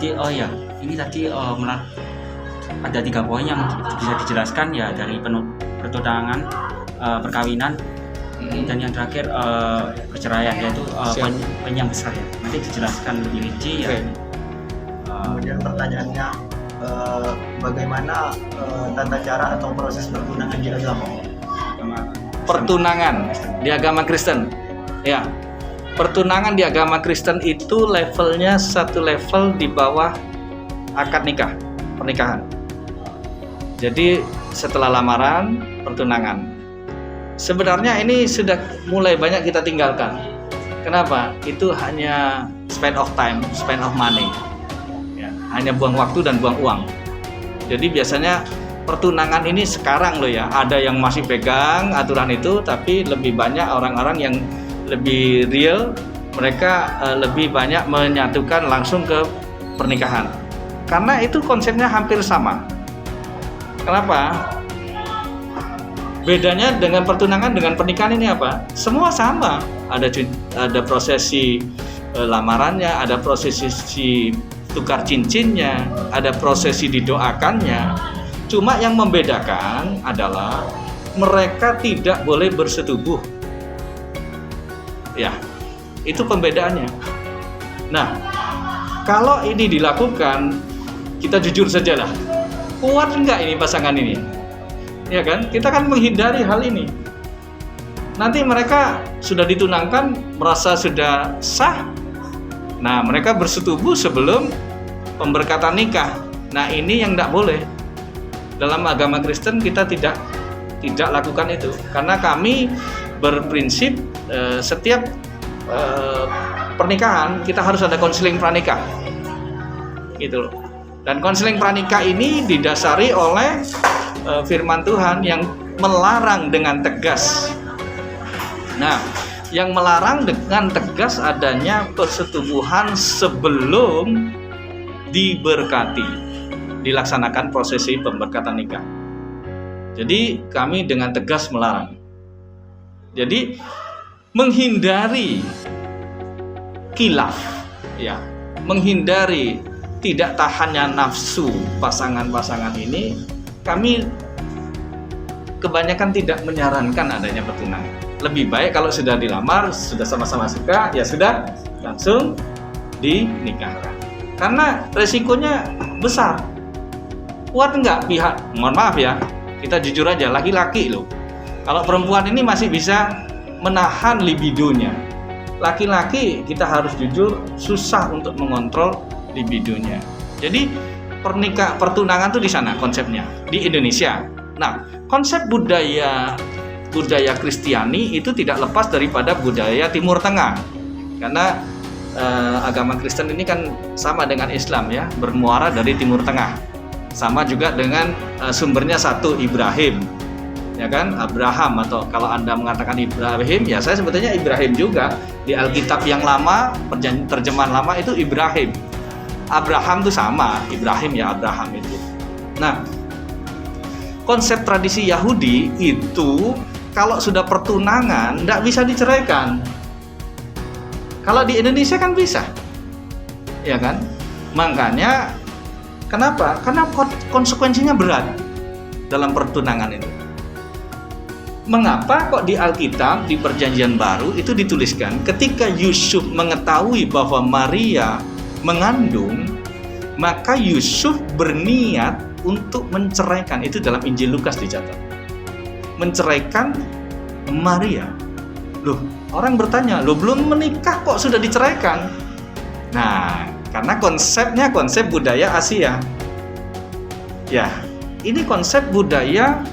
Jadi ini tadi ada 3 poin yang bisa dijelaskan ya, dari pertunangan, perkawinan, dan yang terakhir perceraian, yaitu poin yang besar ya. Nanti dijelaskan lebih rinci ya. Kemudian pertanyaannya, bagaimana tata cara atau proses pertunangan di agama? Pertunangan di agama Kristen, ya. Pertunangan di agama Kristen itu levelnya satu level di bawah akad nikah, pernikahan. Jadi setelah lamaran, pertunangan. Sebenarnya ini sudah mulai banyak kita tinggalkan. Kenapa? Itu hanya spend of time, spend of money. Ya, hanya buang waktu dan buang uang. Jadi biasanya pertunangan ini sekarang loh ya, ada yang masih pegang aturan itu, tapi lebih banyak orang-orang yang lebih real, mereka lebih banyak menyatukan langsung ke pernikahan. Karena itu konsepnya hampir sama. Kenapa? Bedanya dengan pertunangan dengan pernikahan ini apa? Semua sama. Ada prosesi lamarannya, ada prosesi tukar cincinnya, ada prosesi didoakannya. Cuma yang membedakan adalah mereka tidak boleh bersetubuh. Ya, itu pembedaannya. Nah, kalau ini dilakukan, kita jujur sajalah, kuat enggak ini pasangan ini? Ya kan? Kita kan menghindari hal ini. Nanti mereka sudah ditunangkan, merasa sudah sah. Nah, mereka bersetubuh sebelum pemberkatan nikah. Nah, ini yang enggak boleh. Dalam agama Kristen kita tidak lakukan itu, karena kami berprinsip setiap pernikahan kita harus ada konseling pranikah, gitu loh. Dan konseling pranikah ini didasari oleh firman Tuhan yang melarang dengan tegas. Nah, yang melarang dengan tegas adanya persetubuhan sebelum diberkati, dilaksanakan prosesi pemberkatan nikah. Jadi kami dengan tegas melarang. Jadi menghindari khilaf, ya, menghindari tidak tahannya nafsu pasangan-pasangan ini, kami kebanyakan tidak menyarankan adanya pertunangan. Lebih baik kalau sudah dilamar, sudah sama-sama suka, ya sudah langsung dinikahkan. Karena resikonya besar. Kuat enggak pihak? Mohon maaf ya, kita jujur aja, laki-laki loh. Kalau perempuan ini masih bisa menahan libidonya. Laki-laki kita harus jujur, susah untuk mengontrol libidonya. Jadi pertunangan tuh di sana konsepnya, di Indonesia. Nah, konsep budaya Kristiani itu tidak lepas daripada budaya Timur Tengah. Karena agama Kristen ini kan sama dengan Islam ya, bermuara dari Timur Tengah. Sama juga dengan sumbernya satu, Ibrahim, ya kan, Abraham, atau kalau Anda mengatakan Ibrahim, ya saya sebetulnya Ibrahim juga. Di Alkitab yang lama, terjemahan lama itu Ibrahim. Abraham itu sama, Ibrahim ya Abraham itu. Nah, konsep tradisi Yahudi itu kalau sudah pertunangan tidak bisa diceraikan. Kalau di Indonesia kan bisa, ya kan? Makanya kenapa? Karena konsekuensinya berat dalam pertunangan itu. Mengapa kok di Alkitab, di Perjanjian Baru itu dituliskan ketika Yusuf mengetahui bahwa Maria mengandung, maka Yusuf berniat untuk menceraikan. Itu dalam Injil Lukas dicatat. Menceraikan Maria. Loh, orang bertanya, loh belum menikah kok sudah diceraikan? Nah, karena konsepnya konsep budaya Asia. Ya, ini konsep budaya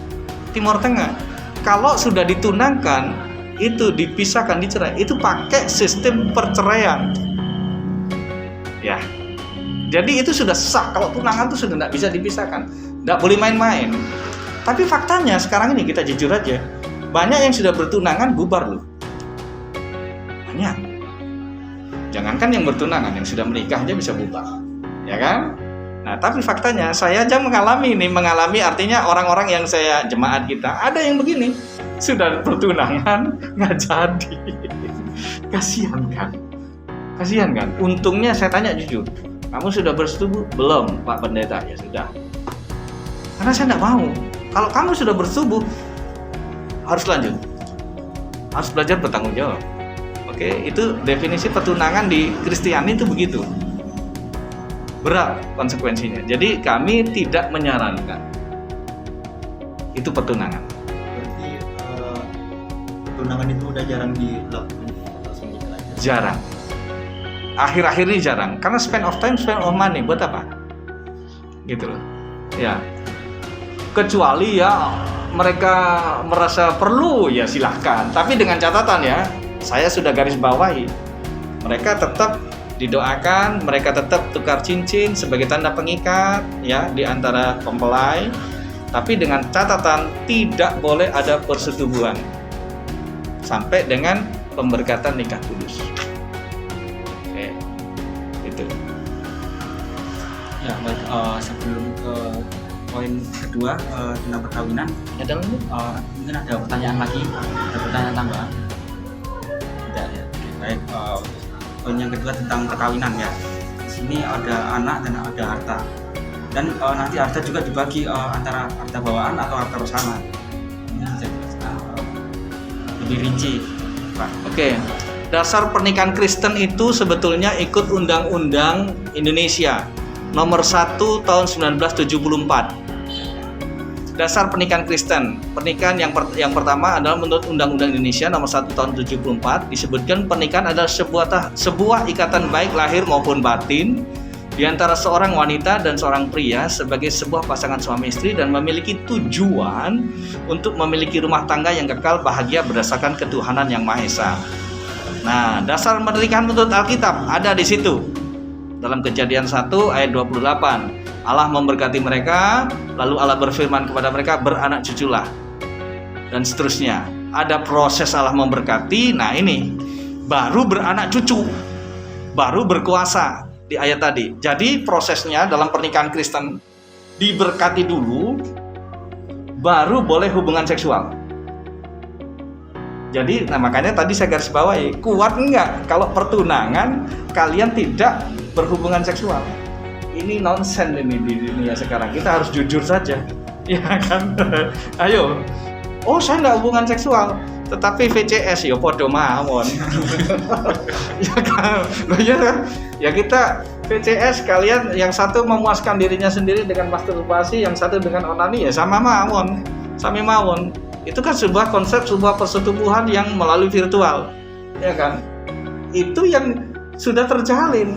Timur Tengah. Kalau sudah ditunangkan, itu dipisahkan, dicerai, itu pakai sistem perceraian. Ya, jadi itu sudah sah. Kalau tunangan itu sudah tidak bisa dipisahkan, tidak boleh main-main. Tapi faktanya sekarang ini kita jujur aja, banyak yang sudah bertunangan bubar loh. Banyak. Jangankan yang bertunangan, yang sudah menikah aja bisa bubar, ya kan? Nah, tapi faktanya saya aja mengalami artinya orang-orang yang saya jemaat kita, ada yang begini, sudah bertunangan nggak jadi. Kasihan kan? Untungnya saya tanya jujur, Kamu sudah bersetubuh? Belum, Pak Pendeta. Ya sudah. Karena saya tidak mau. Kalau kamu sudah bersetubuh, harus lanjut. Harus belajar bertanggung jawab. Oke, itu definisi pertunangan di Kristiani itu begitu. Berat konsekuensinya. Jadi kami tidak menyarankan. Itu pertunangan. Berarti pertunangan itu udah jarang dilakukan atau semenjak aja? Jarang. Akhir-akhir ini jarang. Karena spend of time, spend of money. Buat apa? Gitu loh. Ya. Kecuali ya mereka merasa perlu, ya silahkan. Tapi dengan catatan ya, saya sudah garis bawahi. Mereka tetap didoakan, mereka tetap tukar cincin sebagai tanda pengikat ya di antara mempelai. Tapi dengan catatan tidak boleh ada persetubuhan sampai dengan pemberkatan nikah kudus. Oke, itu. Ya baik, sebelum ke poin kedua tentang perkawinan, Ada lagi? mungkin ada pertanyaan lagi, ada pertanyaan tambahan? Tidak ya. Oke, baik, poin yang kedua tentang perkawinan ya. Di sini ada anak dan ada harta. Dan nanti harta juga dibagi antara harta bawaan atau harta bersama. Ini bisa dijelaskan lebih rinci, Pak. Oke. Dasar pernikahan Kristen itu sebetulnya ikut Undang-Undang Indonesia Nomor 1 tahun 1974. Dasar pernikahan Kristen. Pernikahan yang pertama adalah menurut Undang-Undang Indonesia Nomor 1 tahun 74 disebutkan pernikahan adalah sebuah ikatan baik lahir maupun batin di antara seorang wanita dan seorang pria sebagai sebuah pasangan suami istri dan memiliki tujuan untuk memiliki rumah tangga yang kekal bahagia berdasarkan ketuhanan yang Maha Esa. Nah, dasar pernikahan menurut Alkitab ada di situ. Dalam Kejadian 1 ayat 28, Allah memberkati mereka, lalu Allah berfirman kepada mereka, beranak cuculah. Dan seterusnya. Ada proses Allah memberkati. Nah, ini baru beranak cucu. Baru berkuasa di ayat tadi. Jadi prosesnya dalam pernikahan Kristen diberkati dulu, baru boleh hubungan seksual. Jadi, nah makanya tadi saya garis bawahi, kuat enggak kalau pertunangan kalian tidak berhubungan seksual? Ini nonsen ini di dunia sekarang. Kita harus jujur saja, ya kan? Ayo, oh saya enggak hubungan seksual, tetapi VCS ya podo mawon. Ya kan? Ya kan? Ya kita VCS kalian yang satu memuaskan dirinya sendiri dengan masturbasi, yang satu dengan onani ya sama mawon, sami mawon. Itu kan sebuah konsep, sebuah persetubuhan yang melalui virtual, ya kan? Itu yang sudah terjalin.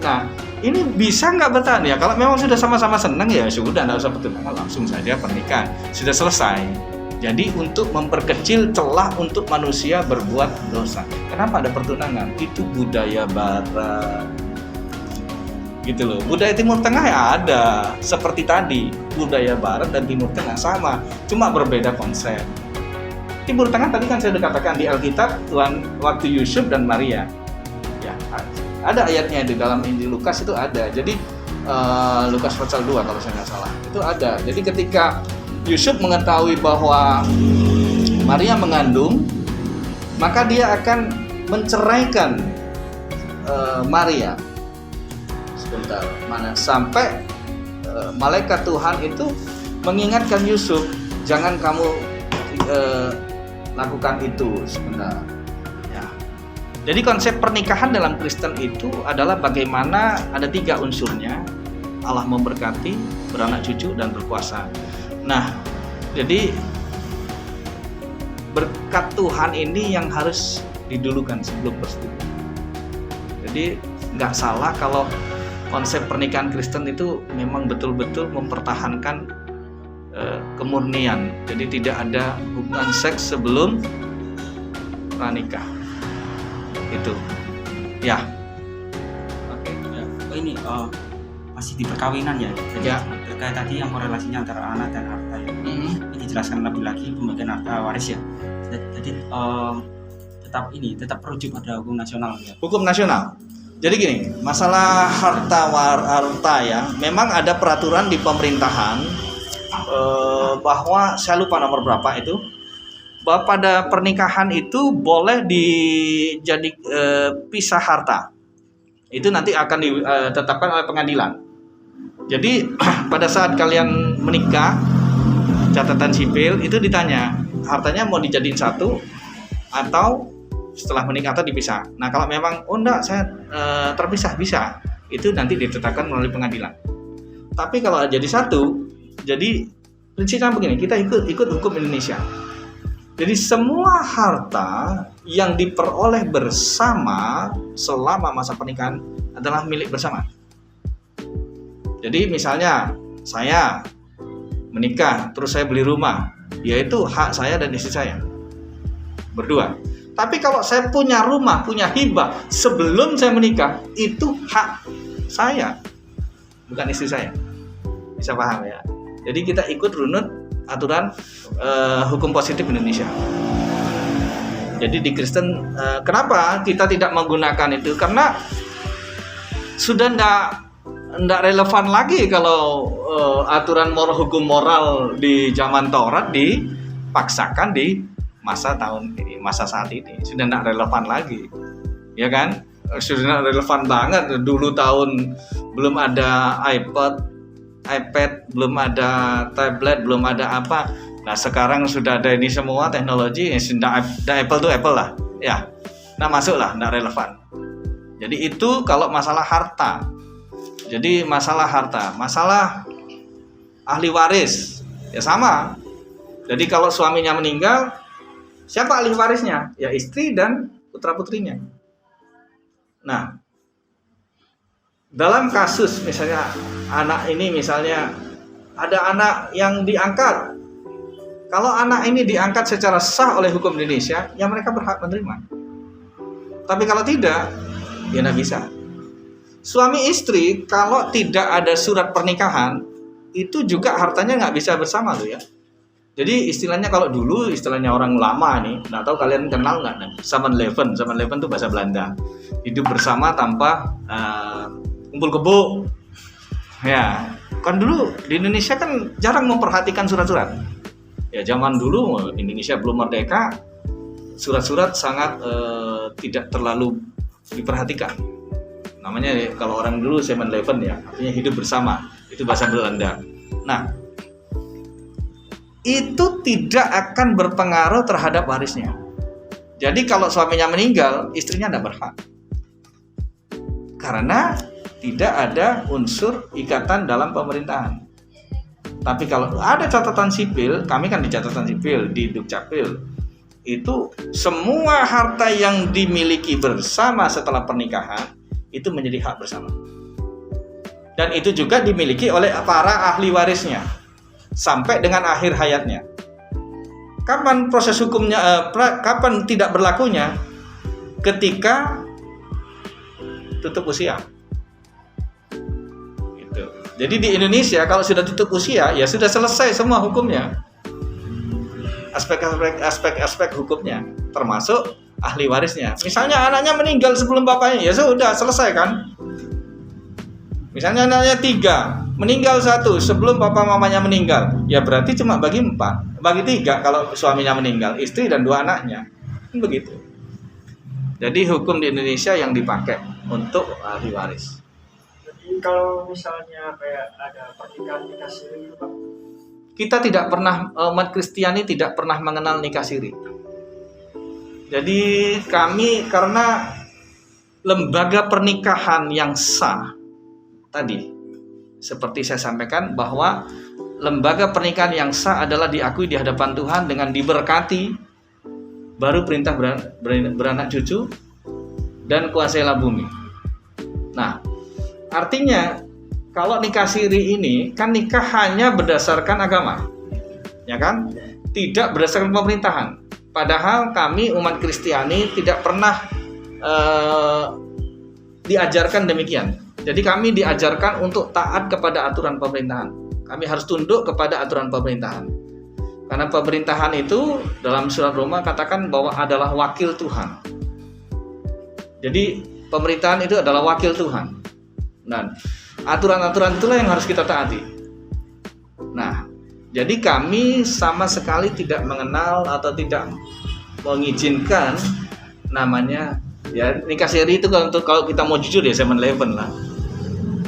Nah, ini bisa nggak bertahan ya? Kalau memang sudah sama-sama senang ya sudah, nggak usah pertunangan, langsung saja pernikahan, sudah selesai. Jadi untuk memperkecil celah untuk manusia berbuat dosa. Kenapa ada pertunangan? Itu budaya Barat. Gitu loh. Budaya Timur Tengah ya ada, seperti tadi budaya Barat dan Timur Tengah sama, cuma berbeda konsep. Timur Tengah tadi kan saya sudah katakan di Alkitab Tuhan waktu Yusuf dan Maria, ya ada ayatnya di dalam Injil Lukas itu ada. Jadi Lukas pasal 2 kalau saya nggak salah itu ada. Jadi ketika Yusuf mengetahui bahwa Maria mengandung, maka dia akan menceraikan Maria. Sebentar, mana sampai malaikat Tuhan itu mengingatkan Yusuf, jangan kamu lakukan itu sebentar. Ya. Jadi konsep pernikahan dalam Kristen itu adalah bagaimana ada 3 unsurnya: Allah memberkati, beranak cucu, dan berkuasa. Nah, jadi berkat Tuhan ini yang harus didulukan sebelum persetubuhan. Jadi nggak salah kalau konsep pernikahan Kristen itu memang betul-betul mempertahankan kemurnian. Jadi tidak ada hubungan seks sebelum pranikah. Itu. Ya. Oke, ya. Oh, ini masih di perkawinan ya. Jadi Ya. terkait tadi yang korelasinya antara anak dan harta ya. Ini dijelaskan lebih lagi pembagian harta waris ya. Jadi tetap merujuk pada hukum nasional ya. Hukum nasional. Jadi gini, masalah harta ya, memang ada peraturan di pemerintahan bahwa saya lupa nomor berapa itu, bahwa pada pernikahan itu boleh pisah harta. Itu nanti akan ditetapkan oleh pengadilan. Jadi pada saat kalian menikah, catatan sipil itu ditanya hartanya mau dijadiin satu atau setelah menikah atau dipisah. Nah kalau memang enggak saya terpisah bisa, itu nanti ditetapkan melalui pengadilan. Tapi kalau jadi satu, jadi prinsipnya begini, kita ikut hukum Indonesia. Jadi semua harta yang diperoleh bersama selama masa pernikahan adalah milik bersama. Jadi misalnya saya menikah terus saya beli rumah, yaitu hak saya dan istri saya berdua. Tapi kalau saya punya rumah, punya hibah sebelum saya menikah, itu hak saya, bukan istri saya. Bisa paham ya? Jadi kita ikut runut aturan hukum positif Indonesia. Jadi di Kristen, kenapa kita tidak menggunakan itu? Karena sudah ndak relevan lagi kalau aturan hukum moral di zaman Taurat dipaksakan di masa saat ini. Sudah ndak relevan lagi, ya kan? Sudah ndak relevan banget. Dulu tahun belum ada iPad, belum ada tablet, belum ada apa. Nah sekarang sudah ada ini semua teknologi, sudah Apple tuh Apple lah, ya. Nah masuklah, ndak relevan. Jadi itu kalau masalah harta. Jadi masalah harta, masalah ahli waris, ya sama. Jadi kalau suaminya meninggal, siapa ahli warisnya? Ya istri dan putra-putrinya. Nah, dalam kasus misalnya anak ini misalnya ada anak yang diangkat. Kalau anak ini diangkat secara sah oleh hukum Indonesia, ya mereka berhak menerima. Tapi kalau tidak, ya tidak bisa. Suami istri kalau tidak ada surat pernikahan, itu juga hartanya nggak bisa bersama loh ya. Jadi istilahnya kalau dulu istilahnya orang lama nih, nggak tahu kalian kenal nggak? 7-Eleven itu bahasa Belanda. Hidup bersama tanpa kumpul kebo. Ya, kan dulu di Indonesia kan jarang memperhatikan surat-surat. Ya zaman dulu Indonesia belum merdeka, surat-surat sangat tidak terlalu diperhatikan. Namanya kalau orang dulu 7-Eleven ya, artinya hidup bersama. Itu bahasa Belanda. Nah, itu tidak akan berpengaruh terhadap warisnya. Jadi kalau suaminya meninggal, istrinya tidak berhak. Karena tidak ada unsur ikatan dalam pemerintahan. Tapi kalau ada catatan sipil, kami kan di catatan sipil, di Dukcapil, itu semua harta yang dimiliki bersama setelah pernikahan itu menjadi hak bersama. Dan itu juga dimiliki oleh para ahli warisnya sampai dengan akhir hayatnya. Kapan proses hukumnya, kapan tidak berlakunya? Ketika tutup usia. Gitu. Jadi di Indonesia kalau sudah tutup usia, ya sudah selesai semua hukumnya. Aspek-aspek hukumnya, termasuk ahli warisnya. Misalnya anaknya meninggal sebelum bapaknya, ya sudah selesai kan? Misalnya anaknya 3, meninggal 1 sebelum bapak mamanya meninggal, ya berarti cuma bagi 4, bagi 3 kalau suaminya meninggal, istri dan 2 anaknya, kan begitu. Jadi hukum di Indonesia yang dipakai untuk ahli waris. Jadi kalau misalnya kayak ada pernikahan nikah siri, Pak, kita tidak pernah, umat Kristiani tidak pernah mengenal nikah siri. Jadi kami karena lembaga pernikahan yang sah tadi, seperti saya sampaikan bahwa lembaga pernikahan yang sah adalah diakui di hadapan Tuhan dengan diberkati, baru perintah beranak cucu dan kuasailah bumi. Nah, artinya kalau nikah siri ini kan nikah hanya berdasarkan agama, ya kan? Tidak berdasarkan pemerintahan. Padahal kami umat Kristiani tidak pernah diajarkan demikian. Jadi kami diajarkan untuk taat kepada aturan pemerintahan. Kami harus tunduk kepada aturan pemerintahan. Karena pemerintahan itu dalam surat Roma katakan bahwa adalah wakil Tuhan. Jadi pemerintahan itu adalah wakil Tuhan. Dan aturan-aturan itulah yang harus kita taati. Nah, jadi kami sama sekali tidak mengenal atau tidak mengizinkan namanya Ya, nikah siri itu kalau kita mau jujur ya 7-Eleven lah.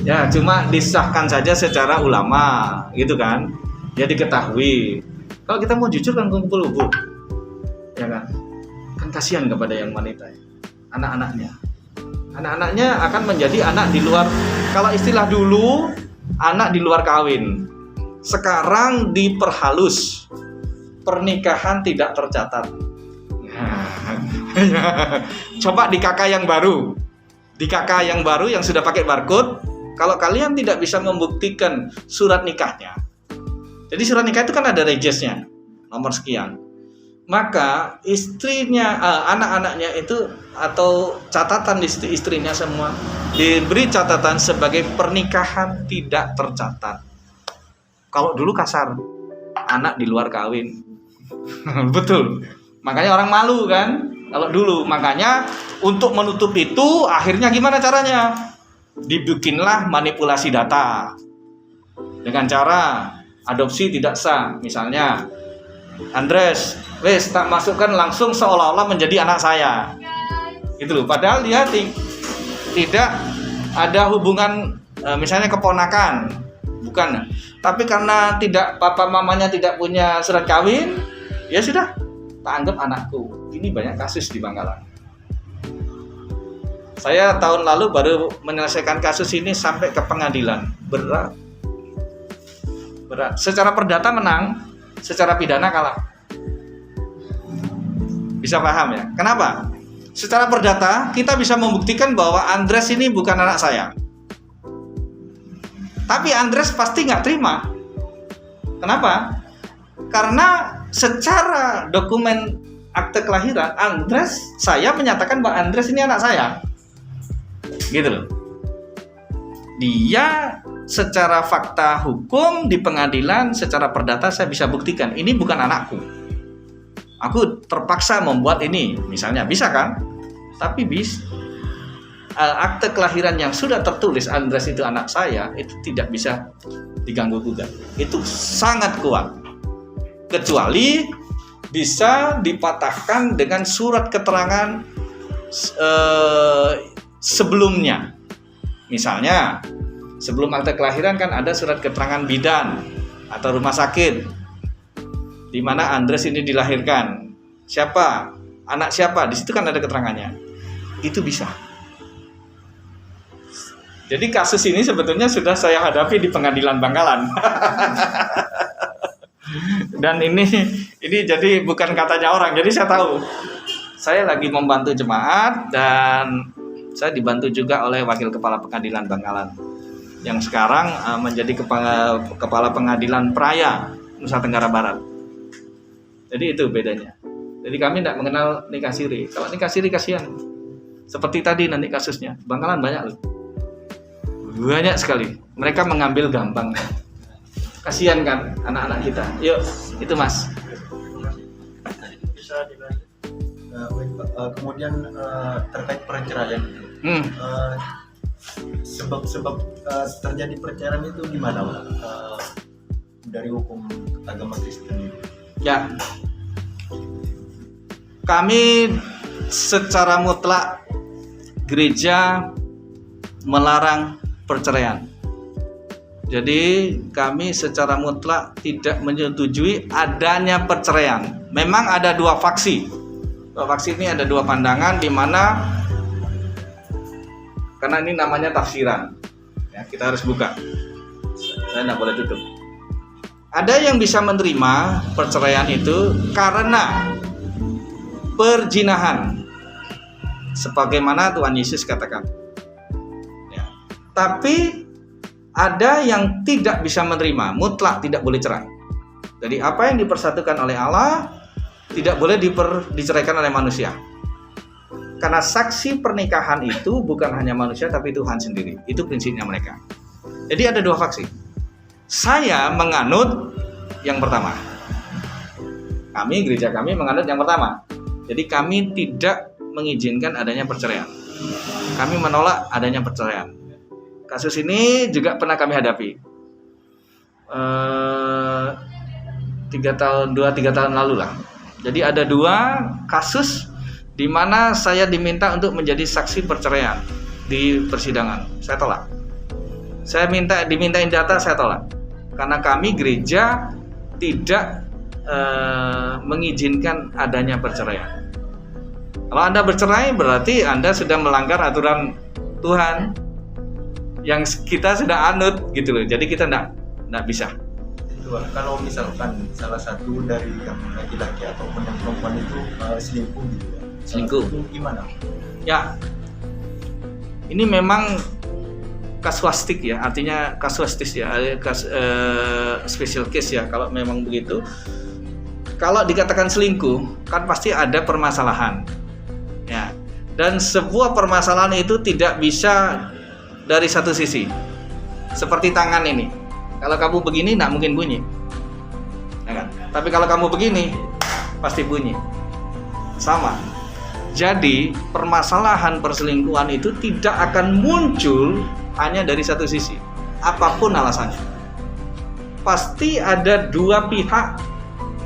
Ya, cuma disahkan saja secara ulama, gitu kan? Ya diketahui. Kalau kita mau jujur kan kumpul-kumpul, ya kan? Kan kasihan kepada yang wanita, anak-anaknya. Anak-anaknya akan menjadi anak di luar. Kalau istilah dulu, anak di luar kawin. Sekarang diperhalus, pernikahan tidak tercatat. Coba di KK yang baru, yang sudah pakai barcode, kalau kalian tidak bisa membuktikan surat nikahnya, jadi surat nikah itu kan ada regisnya, nomor sekian, maka istrinya, anak-anaknya itu atau catatan di situ istrinya semua diberi catatan sebagai pernikahan tidak tercatat. Kalau dulu kasar, anak di luar kawin. Betul. Makanya orang malu kan kalau dulu. Makanya untuk menutup itu akhirnya gimana caranya? Dibikinlah manipulasi data dengan cara adopsi tidak sah. Misalnya Andres, wes tak masukkan langsung seolah-olah menjadi anak saya. Gitu loh. Padahal dia tidak ada hubungan, misalnya keponakan, bukan. Tapi karena papa mamanya tidak punya surat kawin, ya sudah, tak anggap anakku. Ini banyak kasus di Bangkalan. Saya tahun lalu baru menyelesaikan kasus ini sampai ke pengadilan. Berat. Secara perdata menang, secara pidana kalah. Bisa paham ya? Kenapa? Secara perdata kita bisa membuktikan bahwa Andres ini bukan anak saya. Tapi Andres pasti nggak terima. Kenapa? Karena secara dokumen akte kelahiran Andres, saya menyatakan bahwa Andres ini anak saya, gitu loh. Dia secara fakta hukum di pengadilan, secara perdata saya bisa buktikan ini bukan anakku. Aku terpaksa membuat ini, misalnya, bisa kan? Tapi akte kelahiran yang sudah tertulis Andres itu anak saya itu tidak bisa diganggu gugat. Itu sangat kuat. Kecuali bisa dipatahkan dengan surat keterangan sebelumnya. Misalnya, sebelum akte kelahiran kan ada surat keterangan bidan atau rumah sakit di mana Andres ini dilahirkan. Siapa? Anak siapa? Di situ kan ada keterangannya. Itu bisa. Jadi kasus ini sebetulnya sudah saya hadapi di pengadilan Bangkalan. Dan ini jadi bukan katanya orang, jadi saya tahu. Saya lagi membantu jemaat dan saya dibantu juga oleh wakil kepala pengadilan Bangkalan yang sekarang menjadi kepala pengadilan Praya Nusa Tenggara Barat. Jadi itu bedanya. Jadi kami tidak mengenal nikah siri. Kalau nikah siri kasihan. Seperti tadi nanti kasusnya, Bangkalan banyak loh. Banyak sekali. Mereka mengambil gampang. Kasihan kan anak-anak kita. Yuk, itu Mas. Bisa dilanjut. Kemudian terkait perceraian, sebab terjadi perceraian itu gimana, Pak? Dari hukum agama Kristen itu? Ya, kami secara mutlak gereja melarang perceraian. Jadi kami secara mutlak tidak menyetujui adanya perceraian. Memang ada dua faksi. Dua faksi ini ada dua pandangan di mana, karena ini namanya tafsiran. Ya, kita harus buka. Saya tidak boleh tutup. Ada yang bisa menerima perceraian itu karena perzinahan, sebagaimana Tuhan Yesus katakan. Ya. Tapi ada yang tidak bisa menerima, mutlak tidak boleh cerai. Jadi apa yang dipersatukan oleh Allah tidak boleh diceraikan oleh manusia. Karena saksi pernikahan itu bukan hanya manusia tapi Tuhan sendiri. Itu prinsipnya mereka. Jadi ada dua faksi. Saya menganut yang pertama. Gereja kami menganut yang pertama. Jadi kami tidak mengizinkan adanya perceraian. Kami menolak adanya perceraian. Kasus ini juga pernah kami hadapi 2-3 tahun lalu lah. Jadi ada dua kasus di mana saya diminta untuk menjadi saksi perceraian di persidangan. Saya tolak. Saya dimintain data, saya tolak. Karena kami gereja tidak mengizinkan adanya perceraian. Kalau Anda bercerai berarti Anda sudah melanggar aturan Tuhan yang kita sudah anut gitu loh. Jadi kita enggak bisa. Itu kalau misalkan salah satu dari yang laki-laki ataupun yang perempuan itu selingkuh gitu ya. Selingkuh. Itu gimana? Ya, ini memang kasuistik ya, artinya kasuistis ya, special case ya. Kalau memang begitu, kalau dikatakan selingkuh, kan pasti ada permasalahan, ya. Dan sebuah permasalahan itu tidak bisa dari satu sisi. Seperti tangan ini, kalau kamu begini, nggak mungkin bunyi, ya kan? Tapi kalau kamu begini, pasti bunyi. Sama. Jadi permasalahan perselingkuhan itu tidak akan muncul hanya dari satu sisi, apapun alasannya. Pasti ada dua pihak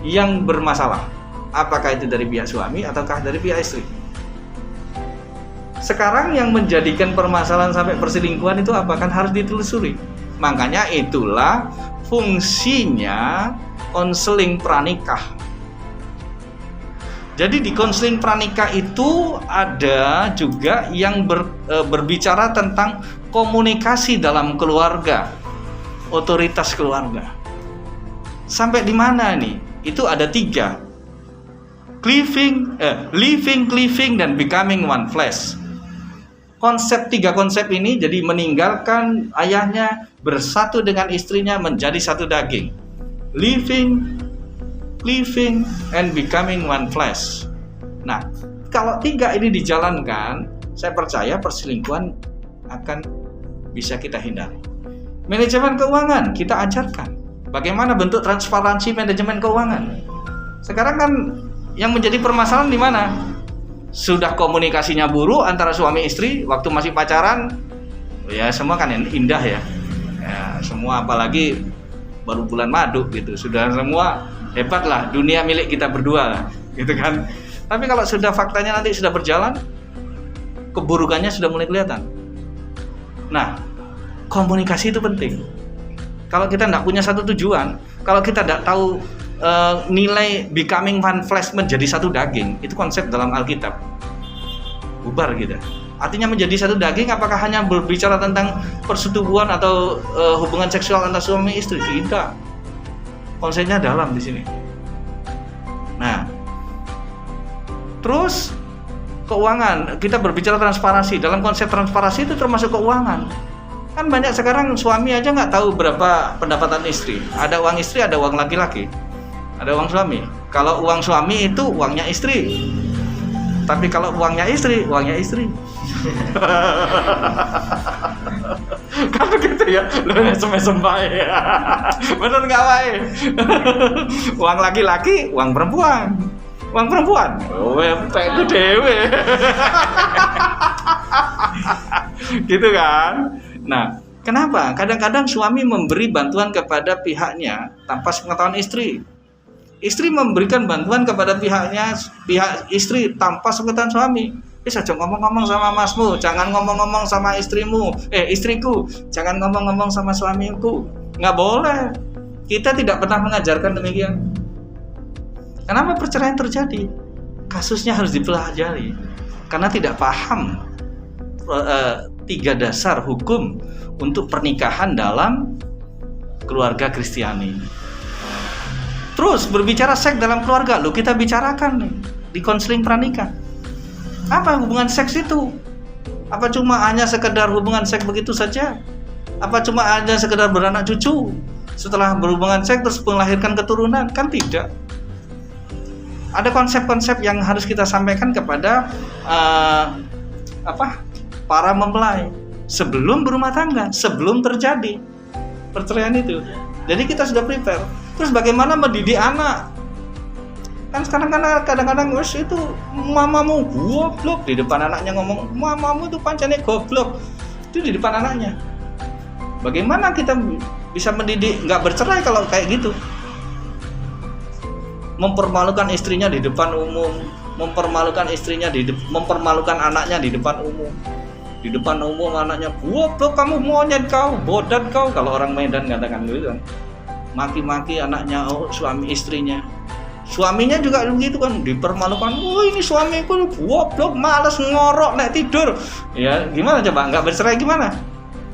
yang bermasalah. Apakah itu dari pihak suami ataukah dari pihak istri? Sekarang yang menjadikan permasalahan sampai perselingkuhan itu apa? Kan harus ditelusuri. Makanya itulah fungsinya konseling pranikah. Jadi di konseling pranikah itu ada juga yang berbicara tentang komunikasi dalam keluarga, otoritas keluarga. Sampai di mana nih? Itu ada 3. Living, cleaving, dan becoming one flesh. 3 konsep ini jadi meninggalkan ayahnya, bersatu dengan istrinya menjadi satu daging. Living, cleaving, and becoming one flesh. Nah, kalau 3 ini dijalankan, saya percaya perselingkuhan akan bisa kita hindari. Manajemen keuangan kita ajarkan. Bagaimana bentuk transparansi manajemen keuangan. Sekarang kan yang menjadi permasalahan di mana? Sudah komunikasinya buruk antara suami istri waktu masih pacaran, ya semua kan indah ya. Ya semua apalagi baru bulan madu gitu, sudah semua hebat lah, dunia milik kita berdua lah, gitu kan. Tapi kalau sudah faktanya nanti sudah berjalan, keburukannya sudah mulai kelihatan. Nah, komunikasi itu penting. Kalau kita tidak punya satu tujuan, kalau kita tidak tahu nilai becoming one flesh, menjadi satu daging, itu konsep dalam Alkitab, bubar gitu. Artinya menjadi satu daging, apakah hanya berbicara tentang persetubuhan atau hubungan seksual antara suami istri? Tidak. Konsepnya dalam di sini. Nah, terus keuangan, kita berbicara transparansi. Dalam konsep transparansi itu termasuk keuangan. Kan banyak sekarang suami aja nggak tahu berapa pendapatan istri. Ada uang istri, ada uang laki-laki, ada uang suami. Kalau uang suami itu uangnya istri, tapi kalau uangnya istri, uangnya istri. Kan begitu ya, lu mesem-mesem bae. Bener nggak bae? Uang laki-laki, uang perempuan. Uang perempuan, itu dewe. Gitu kan? Nah, kenapa? Kadang-kadang suami memberi bantuan kepada pihaknya tanpa sepengetahuan istri. Istri memberikan bantuan kepada pihak istri tanpa sepengetahuan suami. Saja ngomong-ngomong sama masmu, jangan ngomong-ngomong sama istrimu. Istriku, jangan ngomong-ngomong sama suamiku. Nggak boleh. Kita tidak pernah mengajarkan demikian. Kenapa perceraian terjadi? Kasusnya harus dipelajari. Karena tidak paham 3 dasar hukum untuk pernikahan dalam keluarga Kristiani. Terus berbicara seks dalam keluarga, kita bicarakan nih di konseling pranikah. Apa hubungan seks itu? Apa cuma hanya sekedar hubungan seks begitu saja? Apa cuma hanya sekedar beranak cucu setelah berhubungan seks terus melahirkan keturunan? Kan tidak. Ada konsep-konsep yang harus kita sampaikan kepada para mempelai sebelum berumah tangga, sebelum terjadi perceraian itu. Jadi kita sudah prepare. Terus bagaimana mendidik anak? Kan sekarang kadang-kadang itu mamamu goblok, di depan anaknya ngomong mamamu itu pancene goblok, itu di depan anaknya. Bagaimana kita bisa mendidik nggak bercerai kalau kayak gitu? Mempermalukan istrinya di depan umum, mempermalukan istrinya, mempermalukan anaknya di depan umum. Di depan umum anaknya, "Goblok kamu, monyet kau, bodat kau," kalau orang Medan katakan gitu kan. Maki-maki anaknya, suami istrinya. Suaminya juga begitu kan, dipermalukan. "Oh, ini suamiku goblok, malas ngorok nek tidur." Ya, gimana coba? Nggak bercerai gimana?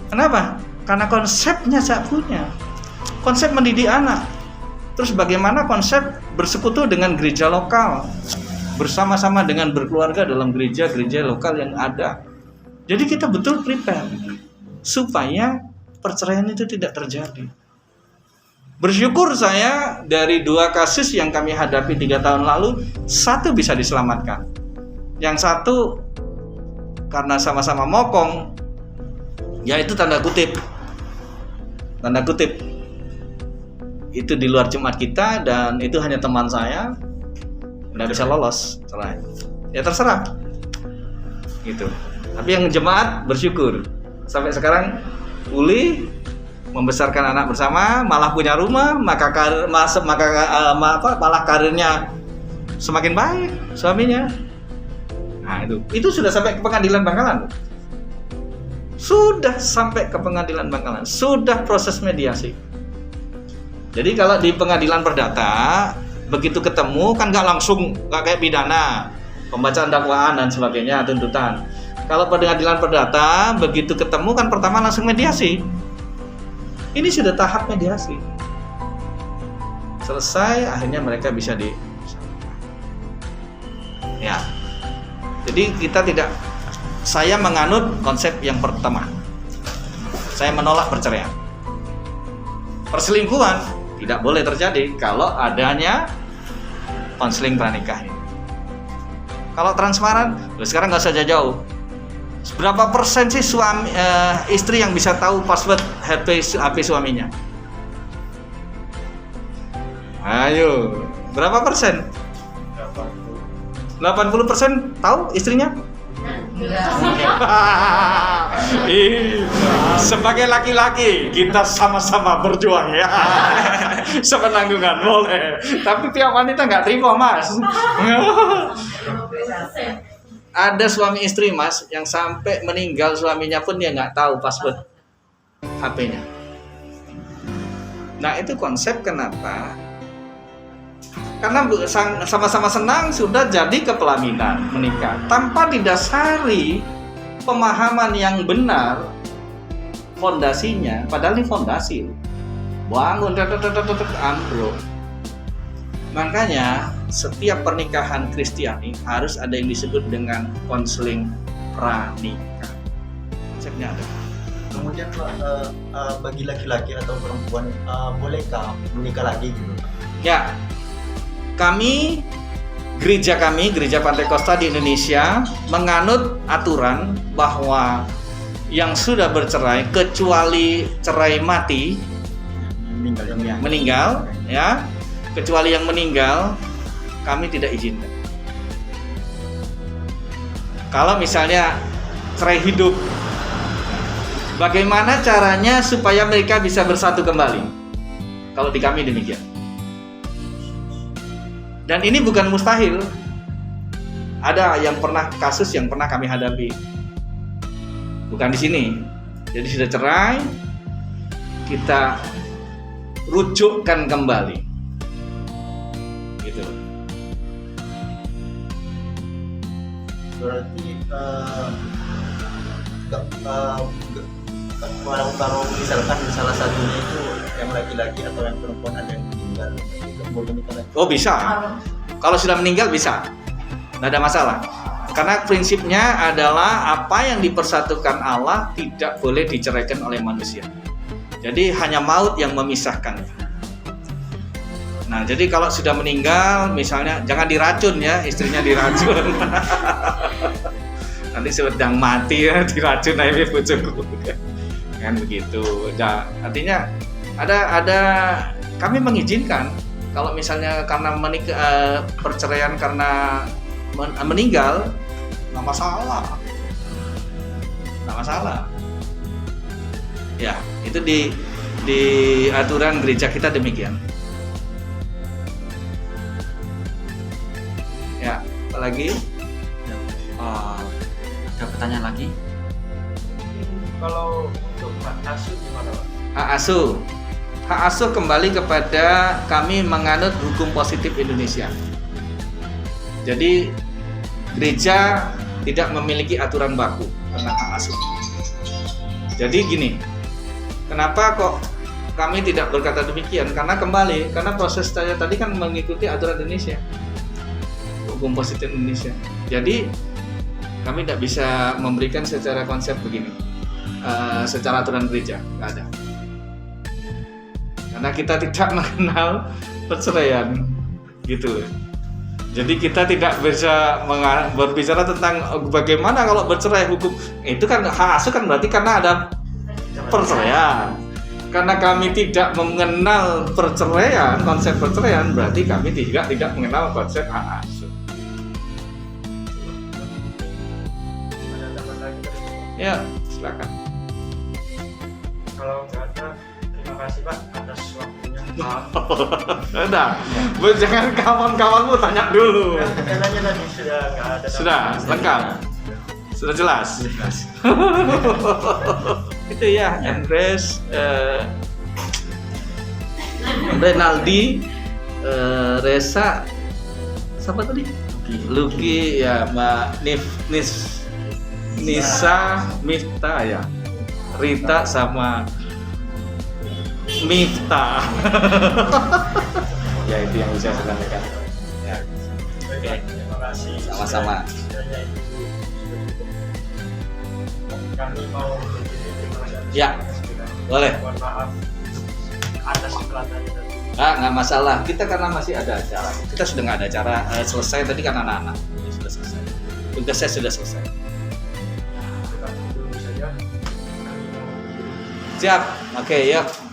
Kenapa? Karena konsepnya saya punya. Konsep mendidik anak. Terus bagaimana konsep bersekutu dengan gereja lokal? Bersama-sama dengan berkeluarga dalam gereja-gereja lokal yang ada. Jadi kita betul prepare supaya perceraian itu tidak terjadi. Bersyukur saya dari 2 kasus yang kami hadapi 3 tahun lalu, 1 bisa diselamatkan. Yang 1 karena sama-sama mokong, yaitu tanda kutip, itu di luar jemaat kita dan itu hanya teman saya, nggak bisa lolos cerai. Ya terserah, gitu. Tapi yang jemaat bersyukur sampai sekarang pulih, membesarkan anak bersama, malah punya rumah, malah karirnya semakin baik suaminya. Nah itu sudah sampai ke pengadilan Bangkalan. Sudah sampai ke pengadilan Bangkalan, sudah proses mediasi. Jadi kalau di pengadilan perdata begitu ketemu kan nggak langsung, nggak kayak pidana, pembacaan dakwaan dan sebagainya, tuntutan. Kalau pengadilan perdata begitu ketemu kan pertama langsung mediasi. Ini sudah tahap mediasi. Selesai, akhirnya mereka bisa ya. Jadi saya menganut konsep yang pertama. Saya menolak perceraian. Perselingkuhan tidak boleh terjadi kalau adanya konseling pranikah ini. Kalau transparan, sekarang nggak usah jauh. Berapa persen sih istri yang bisa tahu password HP suaminya? Ayo, berapa persen? 80% tahu istrinya? Sebagai laki-laki kita sama-sama berjuang ya. Sepenanggungan boleh. Tapi pihak wanita nggak terima, Mas. Ada suami istri, Mas, yang sampai meninggal suaminya pun dia nggak tahu password HP-nya. Nah itu konsep kenapa? Karena sama-sama senang sudah jadi kepelaminan, menikah tanpa didasari pemahaman yang benar fondasinya. Padahal ini fondasi bangun ambruk. Makanya setiap pernikahan Kristiani harus ada yang disebut dengan konseling pranikah. Konsepnya ada. Kemudian bagi laki-laki atau perempuan bolehkah menikah lagi gitu? Ya, gereja Pantai Kosta di Indonesia menganut aturan bahwa yang sudah bercerai kecuali cerai mati, meninggal, ya, kecuali yang meninggal kami tidak izinkan. Kalau misalnya cerai hidup, bagaimana caranya supaya mereka bisa bersatu kembali? Kalau di kami demikian. Dan ini bukan mustahil. Ada kasus yang pernah kami hadapi. Bukan di sini. Jadi sudah cerai, kita rujukkan kembali. Gitu. Berarti kalau misalkan salah satunya itu yang laki-laki atau yang perempuan ada yang meninggal, boleh nikah lagi? Oh bisa. Kalau sudah meninggal bisa, nggak ada masalah. Karena prinsipnya adalah apa yang dipersatukan Allah tidak boleh diceraikan oleh manusia. Jadi hanya maut yang memisahkan. Nah, jadi kalau sudah meninggal, misalnya jangan diracun ya, istrinya diracun. Nanti sedang mati ya, diracun aja bojoku. Kan begitu. Nah, artinya ada kami mengizinkan kalau misalnya karena perceraian karena meninggal, nggak masalah. Ya, itu di aturan gereja kita demikian. Ya, lagi? Ada pertanyaan lagi? Kalau untuk hak asuh gimana Pak? Hak asuh kembali kepada kami menganut hukum positif Indonesia. Jadi gereja tidak memiliki aturan baku tentang hak asuh. Jadi gini, kenapa kok kami tidak berkata demikian? Karena proses saya tadi kan mengikuti aturan Indonesia, hukum positif Indonesia. Jadi kami tidak bisa memberikan secara konsep begini, secara aturan gereja nggak ada. Karena kita tidak mengenal perceraian, gitu. Jadi kita tidak bisa berbicara tentang bagaimana kalau bercerai hukum. Itu kan hak asuh kan berarti karena ada perceraian. Karena kami tidak mengenal perceraian, konsep perceraian, berarti kami tidak mengenal konsep hak asuh. Ada tambahan lagi tadi? Ya, silakan. Kalau nggak ada, terima kasih Pak atas waktunya. Udah, jangan kawan-kawanmu tanya dulu. Pertanyaannya tadi sudah nggak ada. Sudah lengkap, sudah jelas. Itu ya, Andres, Renaldi, Resa, siapa tadi? Luki, ya, Mbak Nisa, Mifta ya, Rita sama Mifta. Ya itu yang bisa saya sampaikan. Ya. Baik, Pak. Terima kasih. Sama-sama. Kiranya itu sudah cukup. Kami mau terima kasih. Ya, boleh. Mohon maaf atas keterangannya tadi. Nggak masalah. Kita karena masih ada acara. Kita sudah nggak ada acara selesai tadi kan anak-anak. Ini sudah selesai. Tugasnya sudah selesai. Kita tunggu saja. Kami mau Siap. Oke, yuk.